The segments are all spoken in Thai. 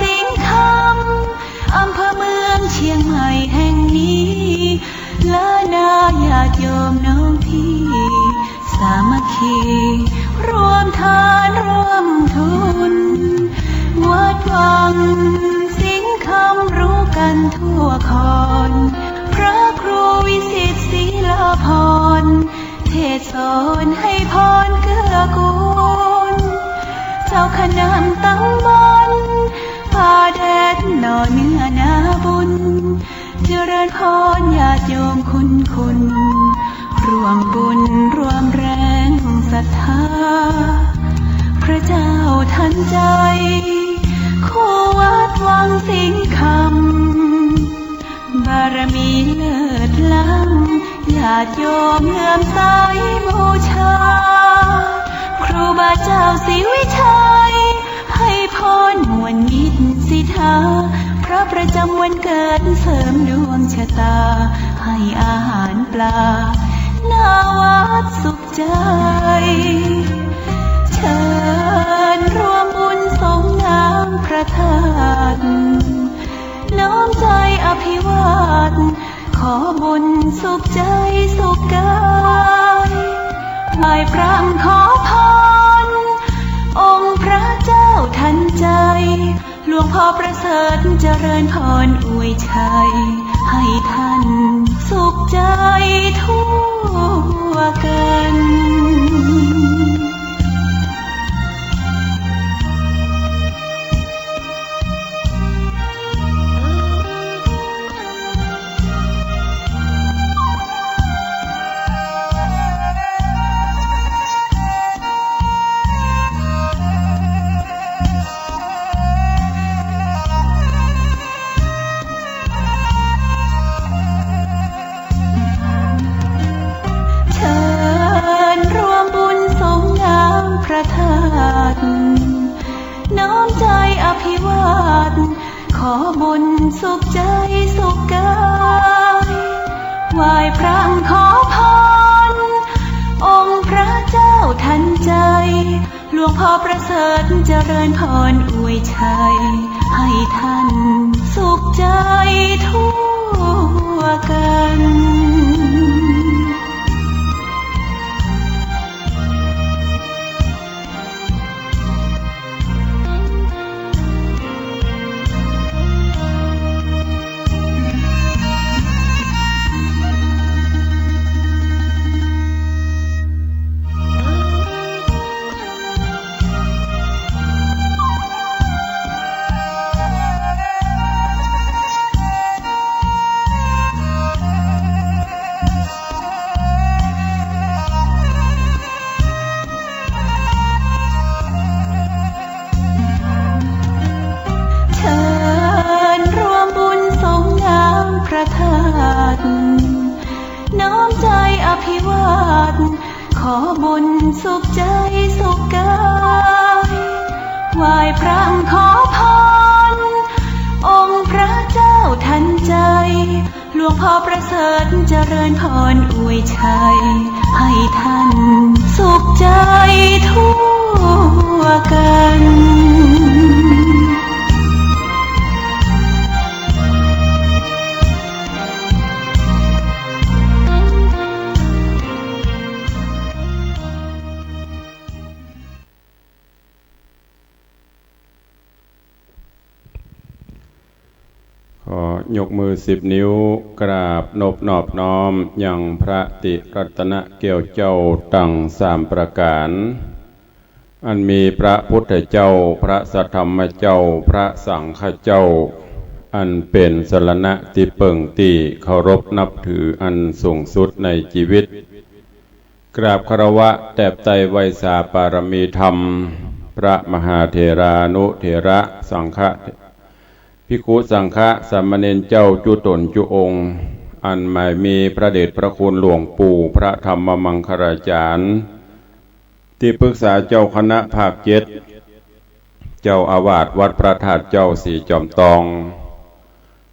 สิงห์คำอำเภอเมืองเชียงใหม่แห่งนี้ล้านนาญาติโยมน้องพี่สามัคคีรวมทานร่วมทุนวัดวังสิงห์คำรู้กันทั่วคอนพระครูวิสิตศิลาภรณ์เทศสอนให้พรเกื้อกูลเจ้าคณะตำบลป่าแดดหน่อเนื้อนาบุญเจริญพรญาติโยมคุณรวมบุญรวมแรงศรัทธาพระเจ้าทันใจคู่วัดวังสิงห์คำบารมีเลิศล้ำญาติโยมเลื่อมใสบูชาครูบาเจ้าศรีวิชัยให้พรมวลมิตรสิทธาพระประจำวันเกิดเสริมดวงชะตาให้อาหารปลาหน้าวัดสุขใจเชิญรวมบุญสงน้ำพระธาตุน้อมใจอภิวาทขอบุญสุขใจสุขกายไหว้พระขอพรองค์พระเจ้าทันใจหลวงพ่อประเสริฐเจริญพรอวยชัยให้ท่านสุขใจทั่วกันน้อมใจอภิวาทขอบุญสุขใจสุขกายไหว้พระขอพรองค์พระเจ้าทันใจหลวงพ่อประเสริฐเจริญพรอวยชัยให้ท่านสุขใจทั่วกันน้อมใจอภิวาทขอบุญสุขใจสุขกายไหว้พระขอพรองค์พระเจ้าทันใจหลวงพ่อประเสริฐเจริญพรอวยชัยให้ท่านสุขใจทั่วกันยกมือ10 นิ้วกราบนบนอบน้อมยังพระติรัตนเกี่ยวเจ้าตั้ง3 ประการอันมีพระพุทธเจ้าพระสัทธรรมเจ้าพระสังฆเจ้าอันเป็นสรณะที่เปิ่งตีเคารพนับถืออันสูงสุดในชีวิตกราบคารวะแตบไตรไวยสาปารมีธรรมพระมหาเถรานุเถระสังฆภิกขุสังฆะสามเณรเจ้าจุตนจุองค์อันหมายมีพระเดชพระคุณหลวงปู่พระธรรมมังคลาจารย์ที่ปรึกษาเจ้าคณะภาค7เจ้าอาวาสวัดพระธาตุเจ้าสีจอมตอง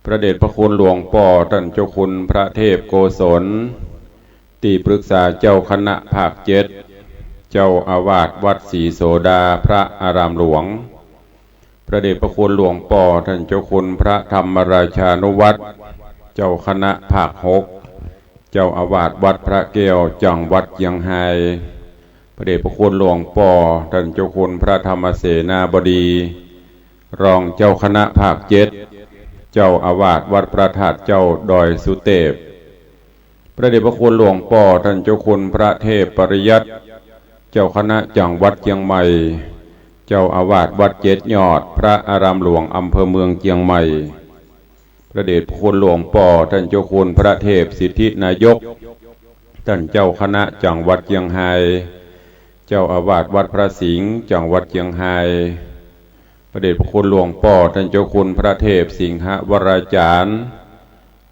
พระเดชพระคุณหลวงป่อท่านเจ้าคุณพระเทพโกศลที่ปรึกษาเจ้าคณะภาค7เจ้าอาวาสวัดศรีโสดาพระอารามหลวงพ พระเดชพระคุณหลวงป่อท่านเจ้าคุณพระธรรมราชานุวัตรเจ้าคณะภาค6เจ้าอาวาสวัดพระแก้วจังหวัดเชียงรายพระเดชพระคุณหลวงป่อท่านเจ้าคุณพระธรรมเสนาบดีรองเจ้าคณะภาค7เจ้าอาวาสวัดพระธาตุเจ้าดอยสุเทพพระเดชพระคุณหลวงป่อท่านเจ้าคุณพระเทพปริยัติเจ้าคณะจังหวัดเชียงใหม่เจ้าอาวาสวัดเจ็ดยอดพระอารามหลวงอำเภอเมืองเชียงใหม่พระเดชพระคุณหลวงป่อท่านเจ้าคุณพระเทพสิทธินายกท่านเจ้าคณะจังหวัดเชียงรายเจ้าอาวาสวัดพระสิงห์จังหวัดเชียงรายพระเดชพระคุณหลวงป่อท่านเจ้าคุณพระเทพสิงหวราจารย์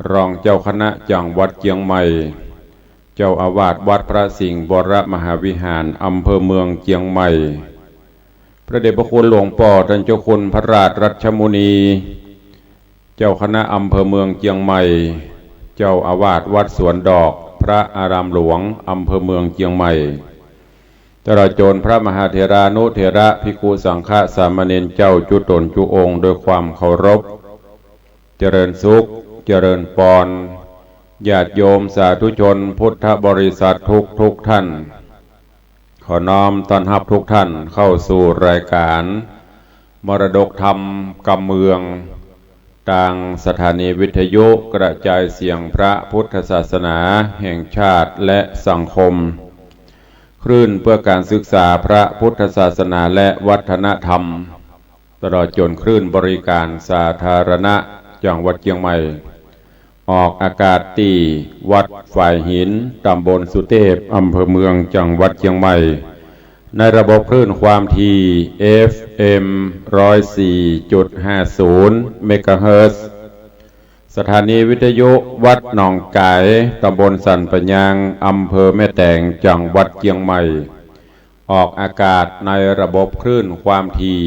รองเจ้าคณะจังหวัดเชียงใหม่เจ้าอาวาสวัดพระสิงห์วรมหาวิหารอำเภอเมืองเชียงใหม่พระเดชพระคุณหลวงป่อท่านเจ้าคุณพระราชรัชมุนีเจ้าคณะอำเภอเมืองเชียงใหม่เจ้าอาวาสวัดสวนดอกพระอารามหลวงอำเภอเมืองเชียงใหม่ตลอดจนพระมหาเถรานุเถระภิกขุสังฆสามเณรเจ้าจุตนจุองค์โดยความเคารพเจริญสุขเจริญปรญาติโยมสาธุชนพุทธบริษัททุกท่านขอน้อมต้อนรับทุกท่านเข้าสู่รายการมรดกธรรมกำเมืองทางสถานีวิทยุกระจายเสียงพระพุทธศาสนาแห่งชาติและสังคมคลื่นเพื่อการศึกษาพระพุทธศาสนาและวัฒนธรรมตลอดจนคลื่นบริการสาธารณะจังหวัดเชียงใหม่ออกอากาศที่วัดฝ่ายหินตำบลสุเทพอำเภอเมืองจังหวัดเชียงใหม่ในระบบคลื่นความถี่ FM 104.50 เมกะเฮิรตซ์สถานีวิทยุวัดหนองไก่ตำบลสันปะยางอำเภอแม่แตงจังหวัดเชียงใหม่ออกอากาศในระบบคลื่นความถี่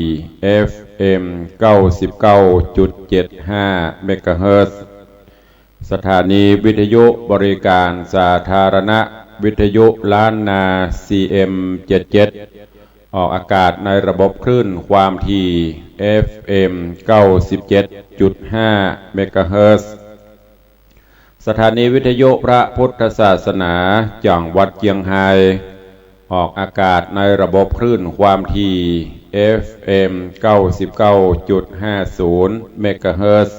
FM 99.75 เมกะเฮิรตซ์สถานีวิทยุบริการสาธารณะวิทยุล้านนา CM 77ออกอากาศในระบบคลื่นความถี่ FM 97.5 เมกะเฮิรตซ์สถานีวิทยุพระพุทธศาสนาจังหวัดเชียงรายออกอากาศในระบบคลื่นความถี่ FM 99.50 เมกะเฮิรตซ์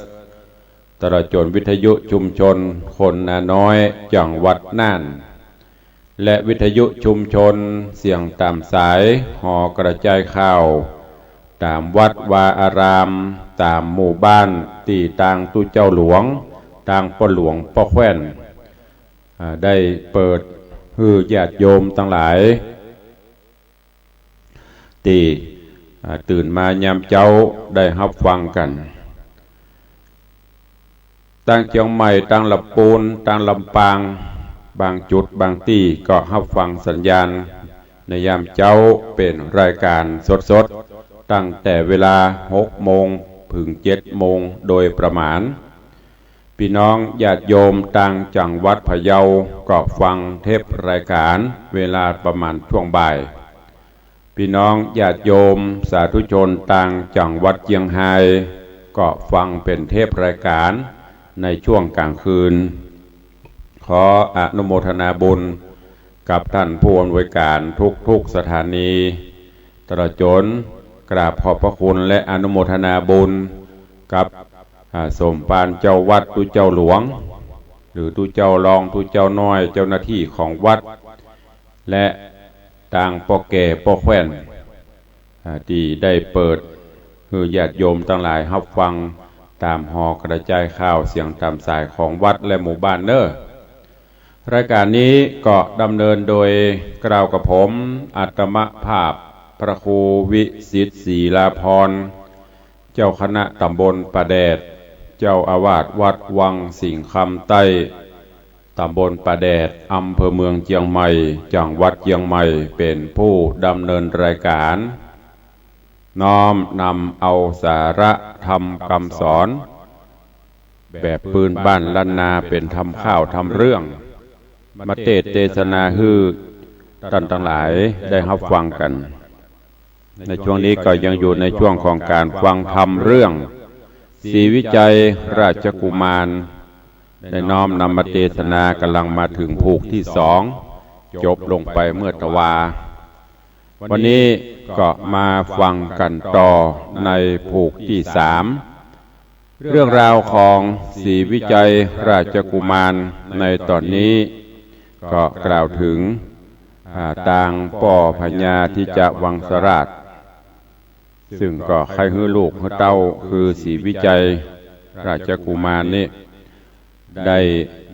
ตลอดจนวิทยุชุมชนคนนาน้อยจังหวัดน่านและวิทยุชุมชนเสียงตามสายหอกระจายข่าวตามวัดวาอารามตามหมู่บ้านตีต่างตุเจ้าหลวงต่างป่อหลวงป่อแคว้นได้เปิดฮือญาติโยมทั้งหลายตีตื่นมายามเจ้าได้รับฟังกันตั้งเชียงใหม่ตั้งลำพูนตั้งลำปางบางจุดบางที่ก็รับฟังสัญญาณในยามเจ้าเป็นรายการสดๆตั้งแต่เวลา 6 โมงถึง 7 โมงโดยประมาณพี่น้องญาติโยมต่างจังหวัดพะเยาก็ฟังเทปรายการเวลาประมาณช่วงบ่ายพี่น้องญาติโยมสาธุชนต่างจังหวัดเชียงรายก็ฟังเป็นเทปรายการในช่วงกลางคืนขออนุโมทนาบุญกับท่านผู้อำนวยการทุกสถานีตลอดจนกราบขอบพระคุณและอนุโมทนาบุญกับสมภารเจ้าวัดตุเจ้าหลวงหรือตุเจ้ารองตุเจ้าน้อยเจ้าหน้าที่ของวัดและต่างป่อแก่ป่อแคว้นที่ได้เปิดให้ญาติโยมทั้งหลายรับฟังตามหอกระจายข่าวเสียงตามสายของวัดและหมู่บ้านเนอรายการนี้ก็ดำเนินโดยกล่าวกับผมอัตมภาพพระครูวิสิทธิ์ศรีลาภรณ์เจ้าคณะตำบลป่าแดดเจ้าอาวาสวัดวังสิงห์คำใต้ตำบลป่าแดดอำเภอเมืองเชียงใหม่จังหวัดเชียงใหม่เป็นผู้ดำเนินรายการน้อมนำเอาสาระธรรมคำสอนแบบปืนบ้านล้านนาเป็นทำข้าวทำเรื่องมาเทศนาฮือท่านทั้งหลายได้รับฟังกัน ในช่วงนี้ก็ยังอยู่ในช่วงของการฟังธรรมเรื่องศรีวิจัยราชกุมารได้น้อมนำมาเทศนากำลังมาถึงภูกที่2จบลงไปเมื่อตะวาวันนี้ก็มาฟังกันต่อในภูกที่3เรื่องราวของศรีวิจัยราชกุมารในตอนนี้ก็กล่าวถึงต่างป่อพญาที่จะวังสราชซึ่งก็ใครฮื้อลูกฮื้อเต้าคือศรีวิจัยราชกุมารนี่ได้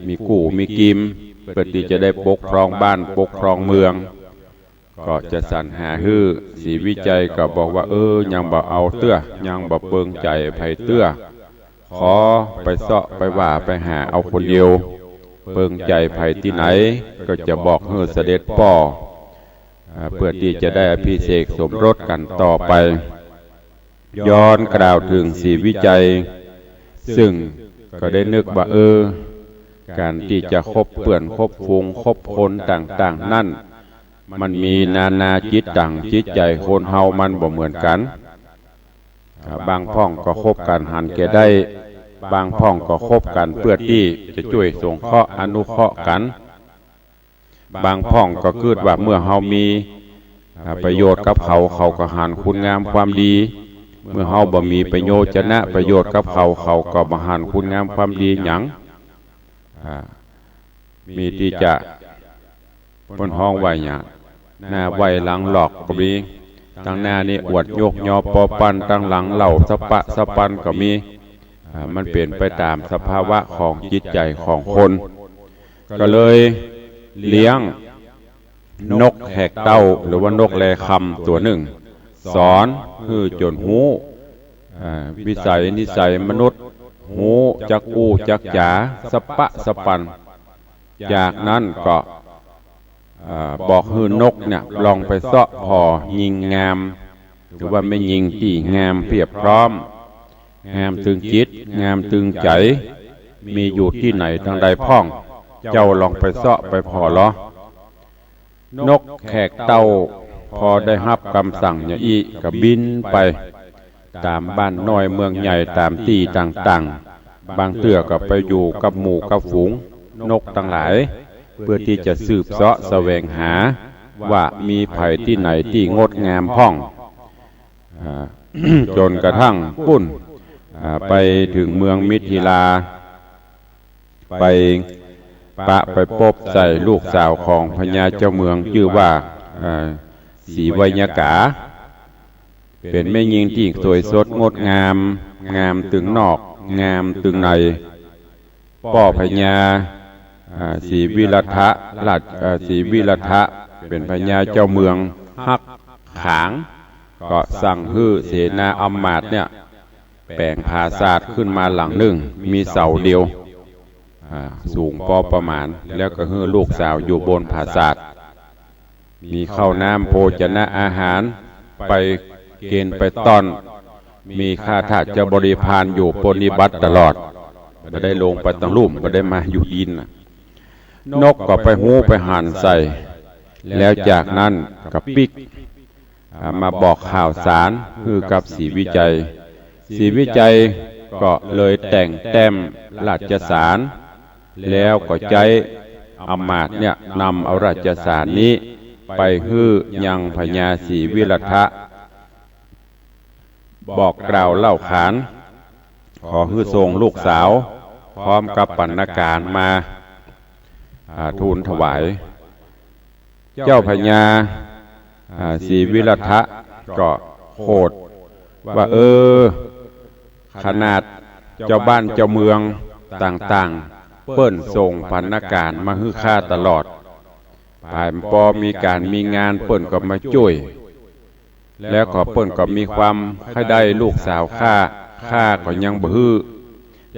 มีกู่มีกิมเพื่อที่จะได้ปกครองบ้านปกครองเมืองก็จะสรรหาฮื้อศรีวิจัยก็บอกว่ายังบ่เอาเตื้อยังบ่เปิงใจไผเตื้อขอไปเสาะไปว่าไปหาเอาคนเดียวเปิงใจไผที่ไหนก็จะบอกฮื้อเสด็จป่อเพื่อที่จะได้อภิเษกสมรสกันต่อไปย้อนกล่าวถึงศรีวิจัยซึ่งก็ได้นึกว่าการที่จะคบเพื่อนคบฟูงคบคนต่างๆนั่นมันมีนานาจิตต่างจิตใจคนเฮามันบ่เหมือนกันบางพ่องก็คบกันหันแก่ได้บางพ่องก็คบกันเพื่อที่จะช่วยสงเคราะห์อนุเคราะห์กันบางพ่องก็คิดว่าเมื่อเฮามีประโยชน์กับเขาเขาก็หันคุณงามความดีเมื่อเฮาบ่มีประโยชน์จะนะประโยชน์กับเขาเขาก็บ่หันคุณงามความดีหยังมีที่จะบนห้องไว้หยังหน้าไว้หลังหลอกก็มีตั้งหน้านี่อวดโยกยอปอปันตั้งหลังเหล่าสปะสปันก็มีมันเปลี่ยนไปตามสภาวะของจิตใจของคนก็เลยเลี้ยงนกแหกเต้าหรือว่านกแลคำตัวหนึ่งสอนคือจนหูวิสัยนิสัยมนุษย์หูจักอู้จักจ๋าสปะสปันจากนั้นก็บอกคือนกเนี่ยลองไปเสาะพอยิงงามหรือว่าไม่ยิงที่งามเพียบพร้อมงามตึงจิตงามตึงใจมีอยู่ที่ไหนทางใดพ่องเจ้าลองไปเสาะไปพอล้อนกแขกเต้าพอได้รับคำสั่งอย่างอี้ก็บินไปตามบ้านน้อยเมืองใหญ่ตามที่ต่างๆบางเตื้อก็ไปอยู่กับหมู่กับฝูงนกทั้งหลายเพื่อที่จะสืบเสาะแสวงหาว่ามีไผ่ที่ไหนที่งดงามพ่อง จนกระทั่งปุ้นไปถึงเมืองมิถิลาไปไปพบใส่ลูกสาวของพญาเจ้าเมืองชื่อว่าศรีไวยากาเป็นแม่หญิงที่สวยสดงดงามงามตึงนอกงามตึงในป่อพญาศรีวิรัทะราชศรีวิรัทะเป็นพญาเจ้าเมืองฮักขางก็สั่งฮื้อเสนาอำมาตย์เนี่ยแปลงปราสาทขึ้นมาหลังหนึ่งมีเสาเดียวสูงพอประมาณแล้วก็ฮื้อลูกสาวอยู่บนปราสาทมีข้าวน้ำโภชนะอาหารไปเกณฑ์ไปต้อนมีข้าทาสจะบริพารอยู่ปฏิบัติตลอดไม่ได้ลงไปตั้งลุ่มไม่ได้มาอยู่ดินนกก็ไปหูไปหันใส่แล้วจากนั้นกับปิกมาบอกข่าวสารคือกับศรีวิจัยศรีวิจัยก็เลยแต่งแต้มราชสารแล้วก็ใจอำมาตย์เนี่ยนำเอาราชสารนี้ไปฮื้อยังพญาศรีวิรัทะบอกกล่าวเล่าขานขอฮื้อทรงลูกสาวพร้อมกับปรรณการมาทูลถวายเจ้าพญาศรีวิรัทะก็โคดว่าขนาดเจ้าบ้านเจ้าเมืองต่างๆเปิ้นส่งปรรณการมาฮื้อข้าตลอดผ่านพอมีการมีงานเปิ้นก็มาช่วยแล้วก็เปิ้นก็มีความให้ได้ลูกสาวข้าก็ยังบ่ฮื้อ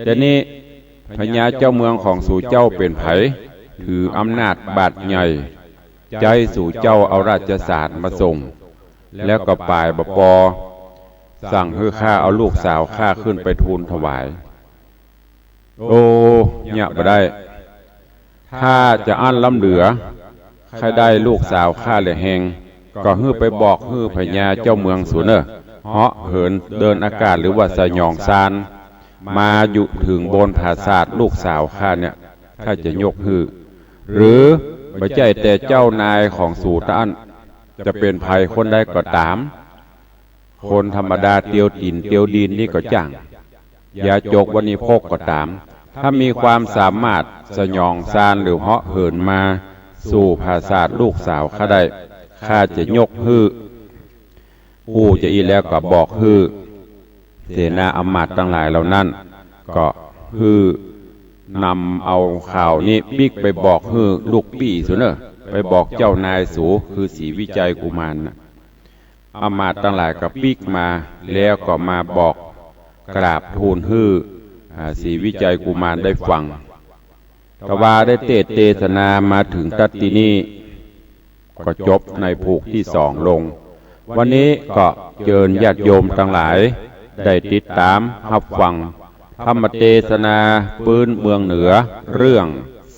แต่นี้พญาเจ้าเมืองของสู่เจ้าเป็นไผถืออำนาจบาดใหญ่ใจสู่เจ้าเอาราชสารมาส่งแล้วก็ปลายบปอสั่งให้ข้าเอาลูกสาวข้าขึ้นไปทูลถวายเนี่ยบ่ได้ถ้าจะอั้นล้ำเหลือใครได้ลูกสาวข้าเลยแหง ก็ฮื้อไปบอกฮื้อพญาเจ้าเมืองสูเนอเหาะเหินเดินอากาศหรือว่าสยองซานมาอยู่ถึงบนปราสาทลูกสาวข้าเนี่ยข้าจะยกฮื้อหรือไม่ใช่แต่เจ้านายของสูตานจะเป็นภัยคนใดก็ตามคนธรรมดาเตียวตินเตียวดินนี่ก็จ้างอย่าจกวันนี้พกก็ตามถ้ามีความสามารถสยองซานหรือเหาะเหินมาสู่ปราสาทลูกสาวข้าได้ข้าจะยกฮื้อผู้จะอีแล้วก็บอกฮื้อเสนาอำมาตย์ทั้งหลายเหล่านั้นก็ฮื้อนำเอาข่าวนี้บิ๊กไปบอกฮื้อลูกปี่สุเนอไปบอกเจ้านายสูคือศรีวิจัยกุมารนะอำมาตย์ทั้งหลายก็บิ๊กมาแล้วก็มาบอกกราบทูลฮื้อศรีวิจัยกุมารได้ฟังกว่าได้เทศนามาถึงตัดที่นี้ก็จบในภูกที่2ลงวันนี้ก็เชิญญาติโยมทั้งหลายได้ติดตามรับฟังธรรมเทศนาปืนเมืองเหนือเรื่อง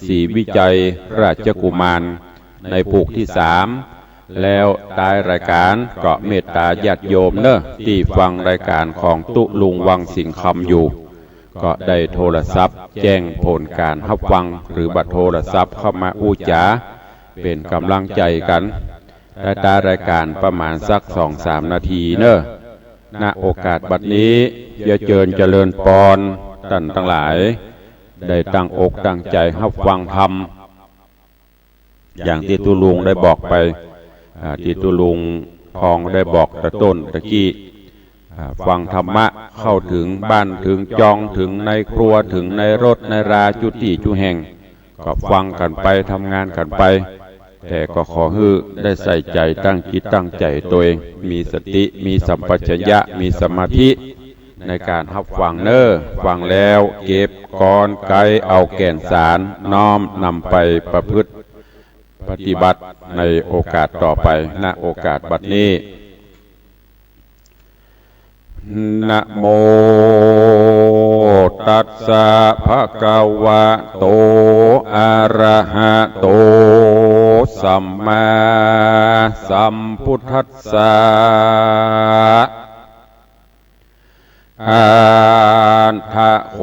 ศรีวิจัยราชกุมารในภูกที่3แล้วท้ายรายการก็เมตตาญาติโยมเนอะที่ฟังรายการของตุลุงวังสิงห์คำอยู่ก็ได้โทรศัพท์แจ้งผลการรับฟังหรือบัตรโทรศัพท์เข้ามาอู้จ๋าเป็นกำลังใจกันและตารายการประมาณสัก 2-3 นาทีเนอะณโอกาสบัดนี้อย่าเจริญปอนท่านทั้งหลายได้ตั้งอกตั้งใจรับฟังธรรมอย่างที่ตุลุงได้บอกไปที่ตุลุงพองได้บอกแต่ต้นตะกี้ฟังธรรมะเข้าถึงบ้านถึงจองถึงในครัวถึงในรถในราจุติจุแห่งก็ฟังกันไปทำงานกันไปแต่ก็ขอให้ได้ใส่ใจตั้งจิตตั้งใจตัวเองมีสติมีสัมปชัญญะมีสมาธิในการรับฟังเนอฟังแล้วเก็บกรไกเอาแก่นสารน้อมนำไปประพฤติปฏิบัติในโอกาสต่อไปณโอกาสบัดนี้นะโมตัสสะภะคะวะโตอะระหะโตสัมมาสัมพุทธัสสะอันทะโข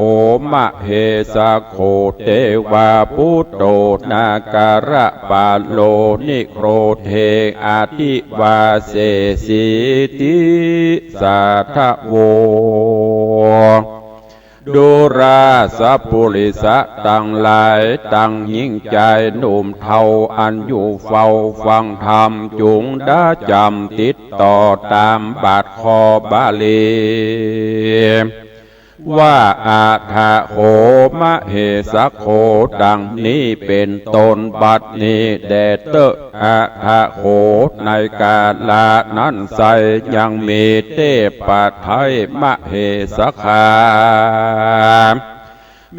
มะเหสะโคเทวาพุทโธนาการะปาโลนิโครเทอาทิวาเสสิติสัทธโวดุราสัพพุริสะตั้งหลายตั้งยิ่งใจหนุ่มเทาอันอยู่เฝ้าฟังธรรมจุงได้จำติดต่อตามบาทคอบาลีว่าอาทะโขมะเหสะโคดังนี้เป็นตนบัดนี้แดเตออาทะโขในกาลานั้นใสยังมีเทพไทยมะเหสะคา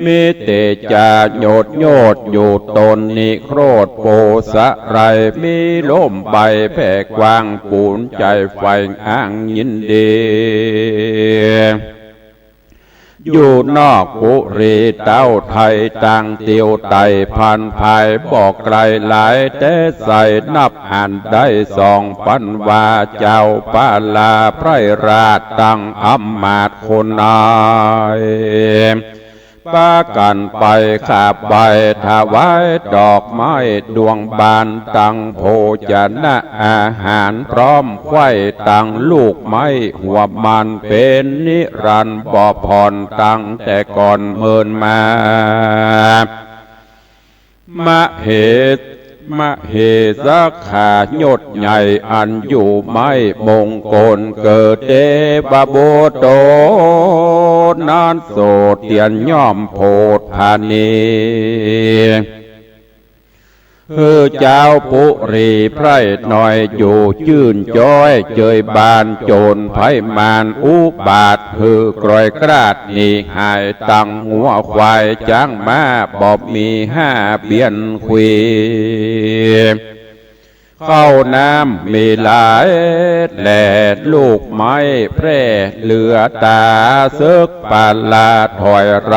มิเตจาโยดอยู่ตนนิโครธโปสะไรมีลมใบแผ่กว้างปูนใจไฟอ้างยินดีอยู่นอกปุรีเต้าไทยต่างเตียวไตพันภายบอกไกลหลายแต่ใส่นับอ่านได้2,000ว่าเจ้าปาลาไพรราชตั้งอำมาตย์คนนายปากันไปขาบใบถวายดอกไม้ดวงบานตั้งโภชนะอาหารพร้อมไข่ตั้งลูกไม้หัวมันเป็นนิรันดร์บ่ผ่อนตั้งแต่ก่อนเมินมามเหสักขายศใหญ่อันอยู่ไม่มงคลเกิดเดบโบโตนานโสเตียนย่อมโพธพานีเจ้าปุรีไพร่หน่อยอยู่ชื่นจ้อยเจยบานโจรไพมานอุบาทกรอยกราดนี่หายตั้งหัวควายจ้างมาบอบมี5เบียนคุยเข้าน้ำมีหลายแหลดลูกไม้แพร่เหลือตาซึกปาลาถอยไร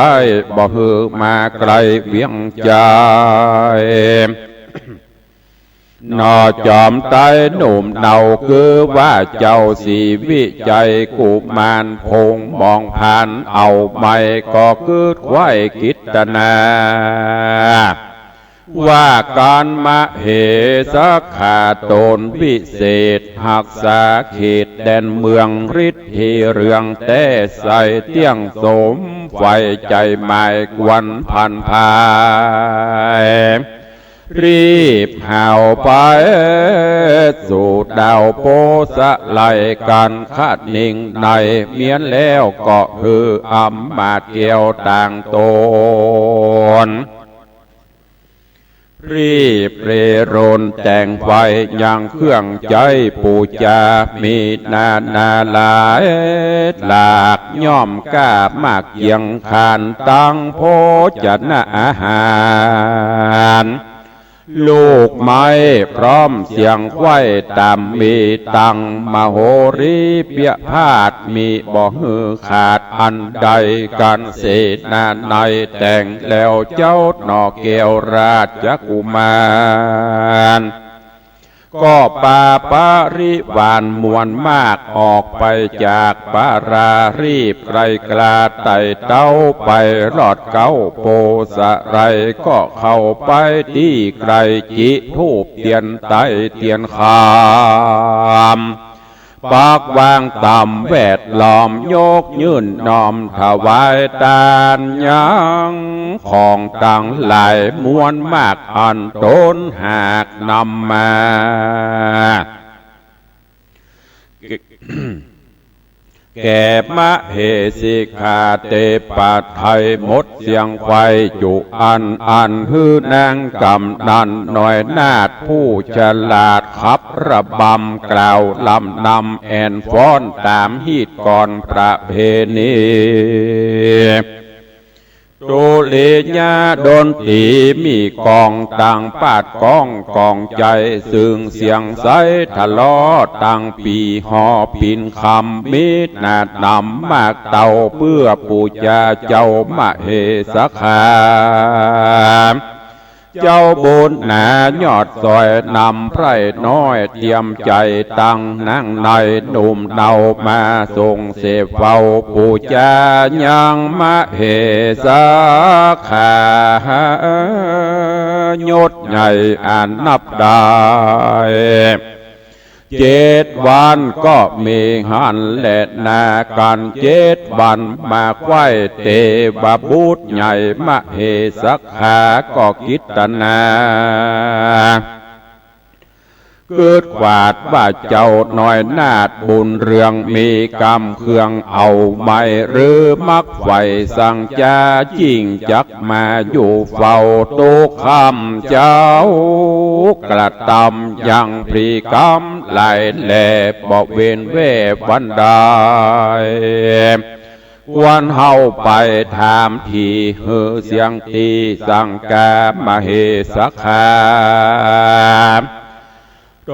บ่ฮือมาไกลเวียงใจ นอจอมไตหนุ่มเนาคือว่าเจ้าสีวิจัยกุมารพงมองผ่านเอาไม่ก็คือควายกิตนาว่าการมะเหสขาโตนวิเศษหักษาเขตแดนเมืองฤทธิเรืองแต่ใส่เตี้ยงสมไฟใจหมายกวนพันพายรีบห่าวไปสู่ดาวโพสะไลกันคาดนิ่งในเมียนแล้วก็คืออำมาตย์เกี่ยวต่างตนรีบเรรนแต่งไฟยังเครื่องใจปูจามีนาหลายหลากย่อมกล้ามากเกียงขานตั้งโพจนะอาหารลูกไม้พร้อมเสียงไว้ตามมีตังมโหรีเปียพาดมีบ่หือขาดอันใดกันเสนาในแต่งแล้วเจ้าหนอเกวราชกุมารก็ปาปาริวานมวลมากออกไปจากปารารีบไกลกลาไต่เต้าไปรอดเก้าโปสะไรก็เข้าไปที่ไกลจิทูบเตียนไตเตียนคามปากวางต่ำแวดล้อมโยกยื่นน้อมถวายตานยังของต่างหลายมวลมากอันต้นหากนำมาแก่มะเหสิกขาเตปัทไทยมดเสียงไฟจุอันฮือนางกำนันหน่อยนาดผู้ฉลาดขับระบำกล่าวลำนำแอนฟ้อนตามฮีดก่อนประเพณีโตเลญาดนตรีมีกองต่างปาดกองใจซึ่งเสียงใสทะลอต่างปีหอปินคำมิตรนาดนำมากเต่าเพื่อปูจาเจ้ามะเหสคาเจ้าบุญหนายอดซอยนำไพร่น้อยเตรียมใจตั้งนั่งในหนุ่มเนามาส่งเสพเฝ้าปูจายังมะเหสขายศใหญ่อ่านนับได้7 วันก็มีหันและนากัน7 วันมาไหวเตบาบุตรใหญ่มะเหสักขาก็กิตนาเกิดขวาดว่าเจ้าหน่อยนาดบุญเรืองมีกรรมเครื่องเอาไม่หรือมักไฟสั่งจาจิ้งจักมาอยู่เฝ้าโตคำเจ้ากระทำยังพรีกรรมไหลแหลบอกเวนเววันใดวันเฮาไปถามทีเฮือเสียงตีสังกามเหสคา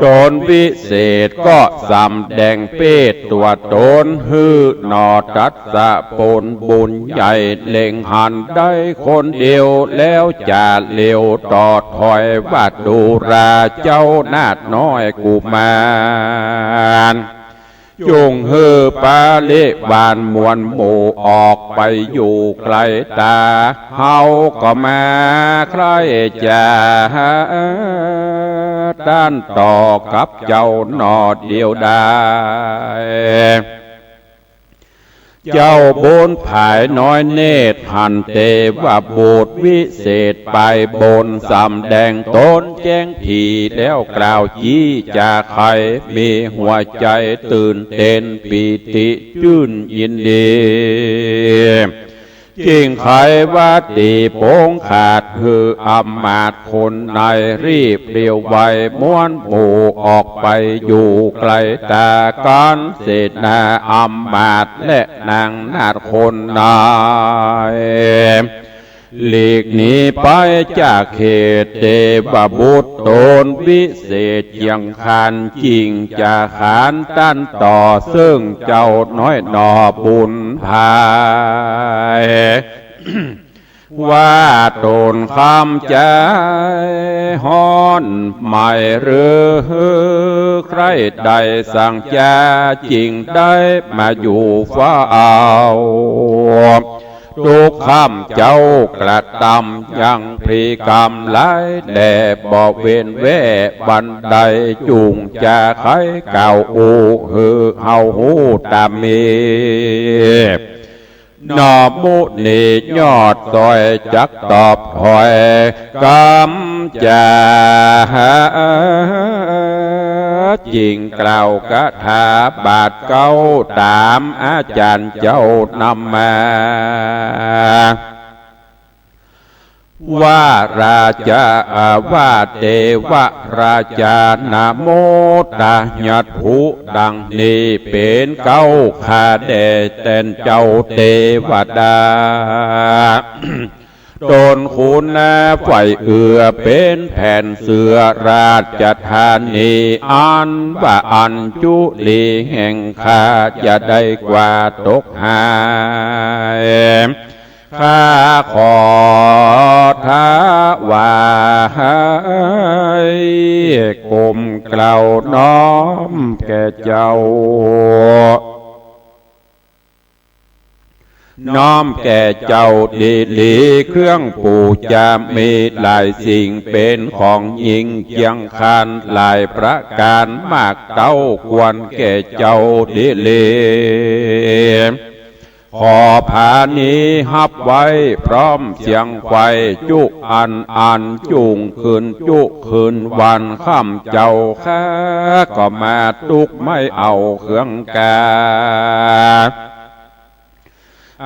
ตนวิเศษก็สำแดงเปตตัวตนฮือนอตัดสะปนบุญใหญ่เล่งหันได้คนเดียวแล้วจะเลี้ยวต่อถอยวัดดูราเจ้านาดน้อยกุมารจงเฮือปาเลบานมวลหมู่ออกไปอยู่ไกลตาเฮาก็มาใครจะด้านต่อกับเจ้าหนอดเดียวได้เจ้าโบนผายน้อยเนตรหันเตว่าโบสวิเศษไปบนสำแดงตนแจ้งทีแล้วกล่าวจี้จากใครมีหัวใจตื่นเต้นปีติชื่นยินดีกิ่งไขว่าตีโป้งขาดคืออำมาตย์คนในรีบเรียวไวม้วนหมู่ออกไปอยู่ไกลตาการเสนาอำมาตย์และนางนาฏคนนายหลีกหนีไปจากเขตเทวบุตรตนวิเศษยังคานจริงจะขานตั้นต่อซึ่งเจ้าน้อยหนอบุญพาย ว่าตนคำใจฮ้อนไม่หรือใครใดสั่งจาจริงได้มาอยู่ฟ้าเอาทุกคำเจ้ากระทำยังพรีกรรมหลายแด่บอกเว้นแว่บันไดจุงจะไขเก่าอูฮือเฮาหูตามมีนอมุนียอดซอยจักตอบถอยกำจาจริงกล่าวกถาบาทเก้าตามอาจารย์เจ้านำมาว่าราชาว่าเทวราชานาโมตาญัตถุดังนี้เป็นเก้าขาแด่แต่นเจ้าเทวดาตนคุณนาไฟเอือเป็นแผ่นเสือราชธานีอันว่าอันจุลีแห่งข้าจะได้กว่าตกหายข้าขอท้าวายกลมกล่าวน้อมแก่เจ้าน้อมแก่เจ้าดีลีเครื่องปูจามีหลายสิ่งเป็นของยิ่งเกียงคานหลายประการมากเต้าควรแก่เจ้าดีลีขอผานี้ฮับไว้พร้อมเสียงไฟจุอันจุงคืนจุคืนวันค่ำเจ้าข้าก็มาตุกไม่เอาเครื่องกา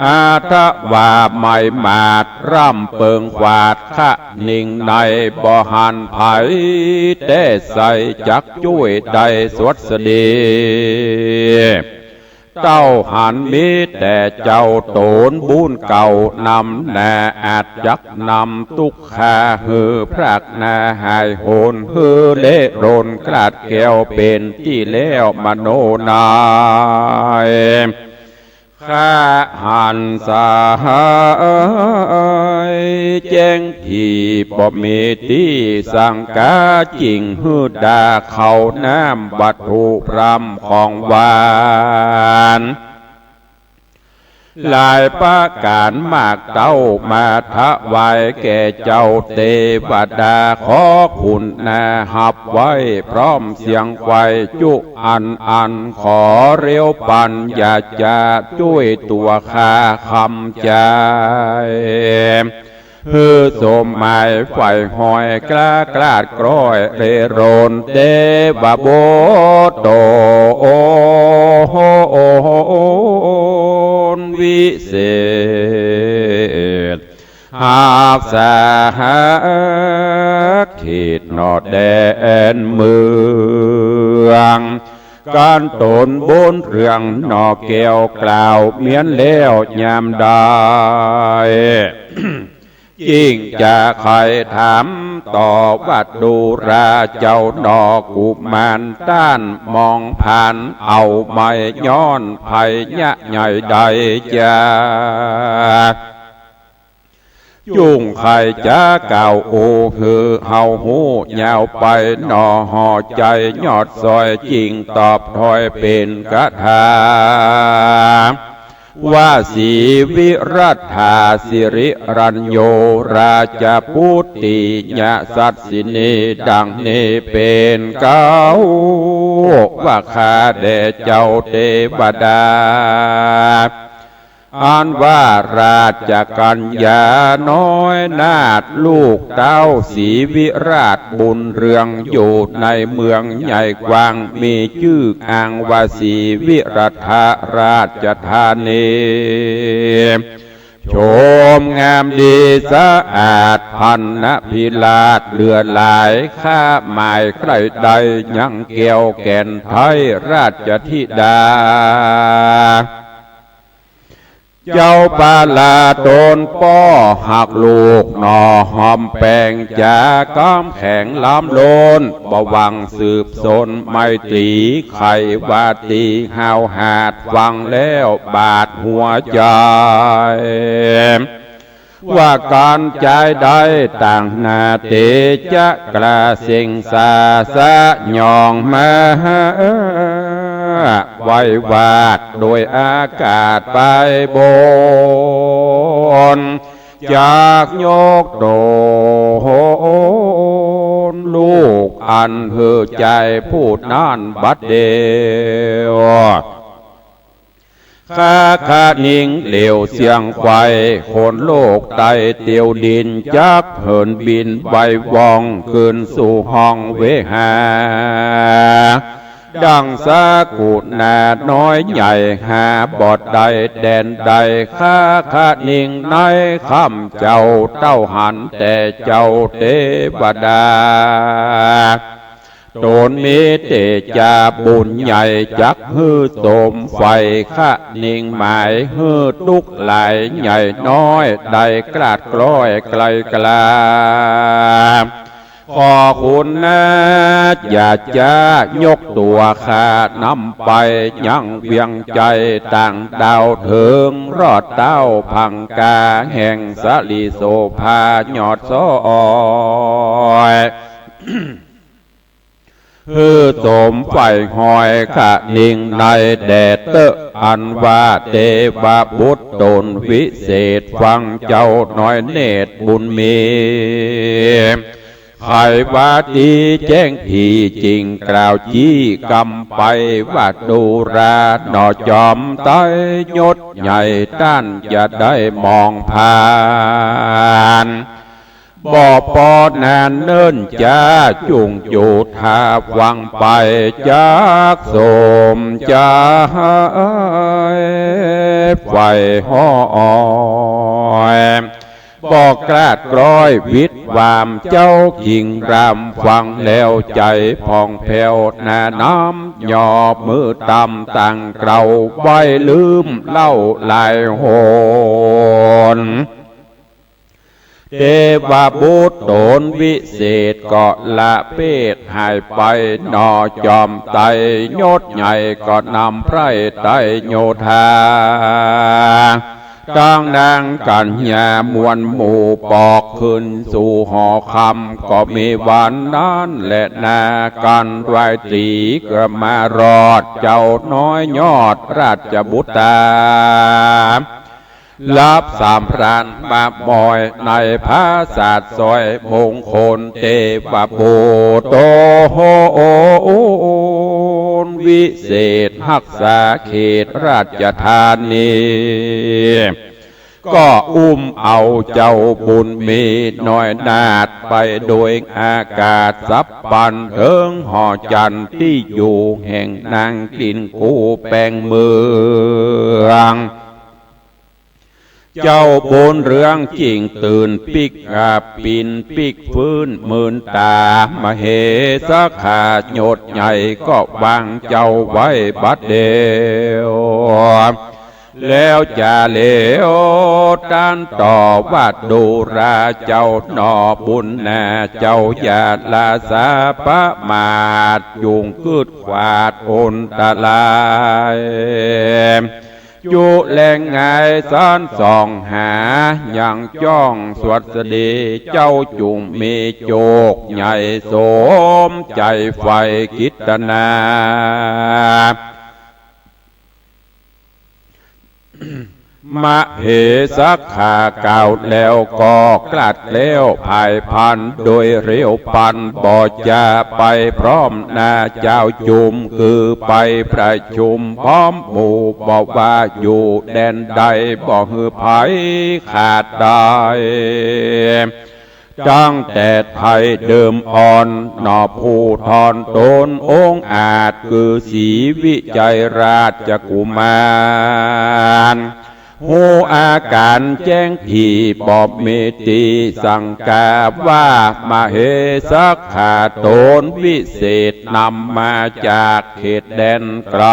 อาทว่าไม่มาดร่ำเปิงขวาดขะนิ่งในบ่หันไผแต่ใส่จักจุ้ยใดสวดสดีเต้าหันมีแต่เจ้าโตนบุญเก่านำแน่อาจจักนำตุกขาหือพรากนาหายโหนหือเละโรนกราดแก้วเป็นที่แล้วมโนนายข้าหันสายแจ้งที่บ่มีที่สังกาจริงหือดาเขาน้ำบัตถุพรำของหวานหลายประการมากเต้ามาถวายแก่เจ้าเทวดาขอคุณนาหับไว้พร้อมเสียงไฟจุอันขอเร็วปันอย่าจะช่วยตัวข้าคำใจฮือสมหมายไฟหอยกล้าดกร้อยเรโรนเดวโบโตโอวิเศษหากสาเขตนอดแดนเมืองการตนบนเรื่องนอแก้วกล่าวเมียนแล้วยามได้ยิ่งจะใครถามต่อวัดดูราเจ้าดอกกุมารต้านมองผ่านเอาไม้ย้อนไผ่ยะใหญ่ใดจะจุงใครจะเก่าโอคือเฮาหูยาวไปหนอห่อใจยอดซอยจริงตอบถอยเป็นกถาว่าสีวิรัตถาสิริรัญโยราชพุทธิญาสัตสินีดังนี้เป็นเก้าว่าข้าแด่เจ้าเทวดาอันว่าราชกัญญาน้อยนาถลูกเต้าศรีวิราชบุญเรืองอยู่ในเมืองใหญ่กว้างมีชื่ออ้างว่าศรีวิรัตราชธานีชมงามดีสะอาดพันนพิลาศเลือหลายข้าหมายใครใดยังเกี่ยวแก่นไทยราชธิดาเจ้าปาลาโตนป้อหักลูกหนอหอมแปงจากำแข็งล้ำโลนบ่วังสืบสนไม่ตรีไขวาตีหาวหาดฟังแล้วบาดหัวใจ ว่าการใจได้ต่างนาเตจะกลาสิงสาสะยองมาไว้วาดโดยอากาศไปบนจากโยกโดนลูกอันเพื่อใจพูดนั่นบัดเดียวข้านิ่งเหลวเสียงไฟคนโลกไตเตียวดินจักเหินบินใบวองขึ้นสู่ห้องเวหาดังสากุนาน้อยใหญ่หาบอดใดแดนใดข้านิ่งในคำเจ้าเต้าหันแต่เจ้าเทวดาโตนมีเตจาบุญใหญ่จักฮือโสมไฟข้านิ่งหมายฮือทุกหลายใหญ่น้อยใดกลาดกล้อยไกลกลาขอคุณนะอย่าจะยกตัวข้านำไปยังเวียงใจต่างดาวเถิงรอดเต้าพังกาแห่งสลีโสภาหยอดซ้อยฮือโสมไฟหอยขะนิ่งในแดดเตออันว่าเทวบุตรตนวิเศษฟังเจ้าน้อยเนตรบุญมีใครว่าดีแจ้งทีจริงกล่าวจี้กำไปว่าดูราหนอจอมไตยศใหญ่ด้านอย่าได้มองผ่านบ่ปอนานเนิ่นจ้าจุงจูทาวังไปจากสมจ้าไฟห้อยบอกกลาดกร้อยวิทวามเจ้ากิ่งรำฟังแล้วใจพองแผ้วหน้าน้ำหยอบมือตำตั้งเกลาไว้ลืมเล่าลายโหนเทวบุตรโตนวิเศษก็ละเพศหายไปนอจอมไตยศใหญ่ก็นำไพรไตโยธาตั้งนางกัญญามวลหมู่ปอกขึ้นสู่หอคำก็มีวันนั้นและนากันไรตรีก็มารอดเจ้าน้อยยอดราชบุตรรับสามพรานมาบ่อยในพระศาสตร์ซอยมงคลเทวบุตรโตวิเศษรักษาเขตราชธานีก็อุ้มเอาเจ้าบุญมีน้อยนาดไปโดยอากาศสับปันเถิงหอจันทร์ที่อยู่แห่งนางกินกูแปลงเมืองเจ้าบนเรื่องจริงตื่นปิกปินปิกฟื้นหมื่นตามเหสขาโยดใหญ่ก็วางเจ้าไว้บัดเดียวแล้วจะเลวด้านต่อว่าดูราเจ้าหนอบุญนาเจ้าอย่าลาสาปะมาดยุงคืดขวาดอนตะลายจุแรงไงซ้อนส่องหาอย่างจ้องสวัสดีเจ้าจุงมีโจกใหญ่สมใจไฟกิตนา มะเหสักขาเก่าแล้วก็กลัดแล้วภายพันโดยเร็วปันบ่จะไปพร้อมหน้าเจ้าจุมคือไปประชุมพร้อมหมู่บอกว่าอยู่แดนใดบ่ฮือไผขาดได้ตั้งแต่ไทยเดิมอ่อนนอผู้ทอนตนองค์อาจคือศรีวิจัยราชกุมารหูอาการแจ้งที่ปอบเมตีสังกาว่ามาเหสักขาตนวิเศษนำมาจากเขตแดนไกล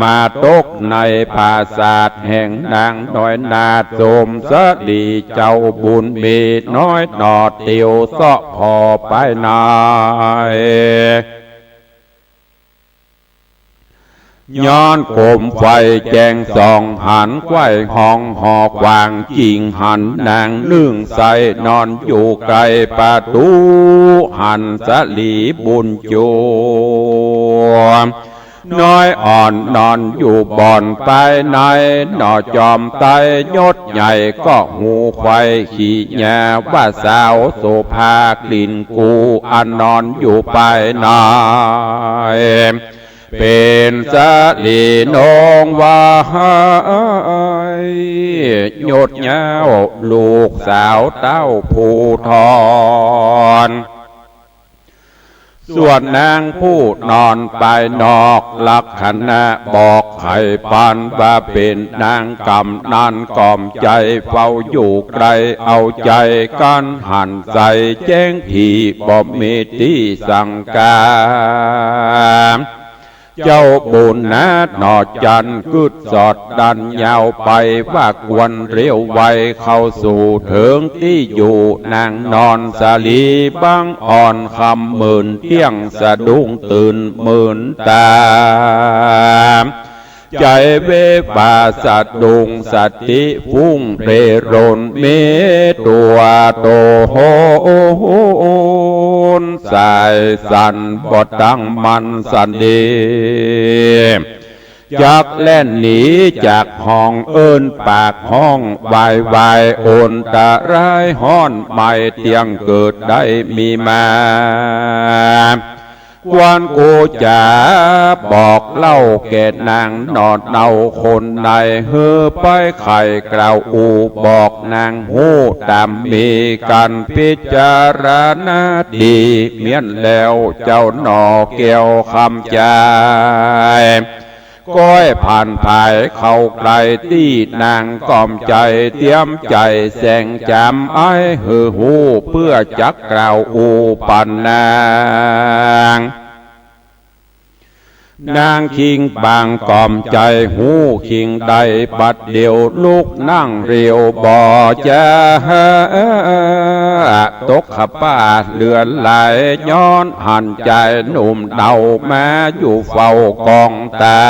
มาตกในปราสาทแห่งนางน้อยนาโสมสดีเจ้าบุญมีน้อยหนอดเตียวซะพอไปนาย ย้อนโคมไฟแจงส่องหันไกวห้องหอกวางจิงหันนางนึ่งใสนอนอยู่ไกลประตูหันสลีบุญโจน้อยอ่อนนอนอยู่บ่อนไปในหน่อจอมไตยศใหญ่ก็หูไฟขี่แย่ว่าสาวโสภากลิ่นกูอันนอนอยู่ไปในเป็นสลีนองว่าหยดเงาลูกสาวเต้าภูทรส่วนนางผู้นอนไปนอกลักษณะบอกไข่ปันว่าเป็นนางกำนันกล่อมใจเฝ้าอยู่ไกลเอาใจกันหันใส่แจ้งที่บ่มีที่สั่งการเจ้าบุญนาหนอจันกึดสอดดันยาวไปว่ากวนเรียวไวเข้าสู่ถึงที่อยู่นางนอนสลีบังอ่อนคำหมื่นเที่ยงสะดุ้งตื่นหมื่นตาใจเวบาสะดุงสติฟุ้งเรรนเมตัวโตโหนสายสันบดดังมันสันดีจักแล่นหนีจากห้องเอิ้นปากห้องวายวายโอนตะร้ายห้อนไม่เตียงเกิดได้มีมากวนกูจะบอกเล่าแก่นางนอดเนาคนในเฮือไปไข่กล่าวอูบอกนางหูตามมีกันพิจารณาดีเมียนแล้วเจ้าหนอเกี่ยวคำใจก้อยผ่านภายเข้าไกลที่นางก้อมใจเตรียมใจแสงจำไอ้หือหูเพื่อจักกล่าวอูปันนางคิงบางก้อมใจหูคิงใดบัดเดียวลูกนั่งเรียวบ่จะตกขป้าเลือนไหลย้อนหันใจหนุ่มเดาแม้อยู่เฝ้ากองตา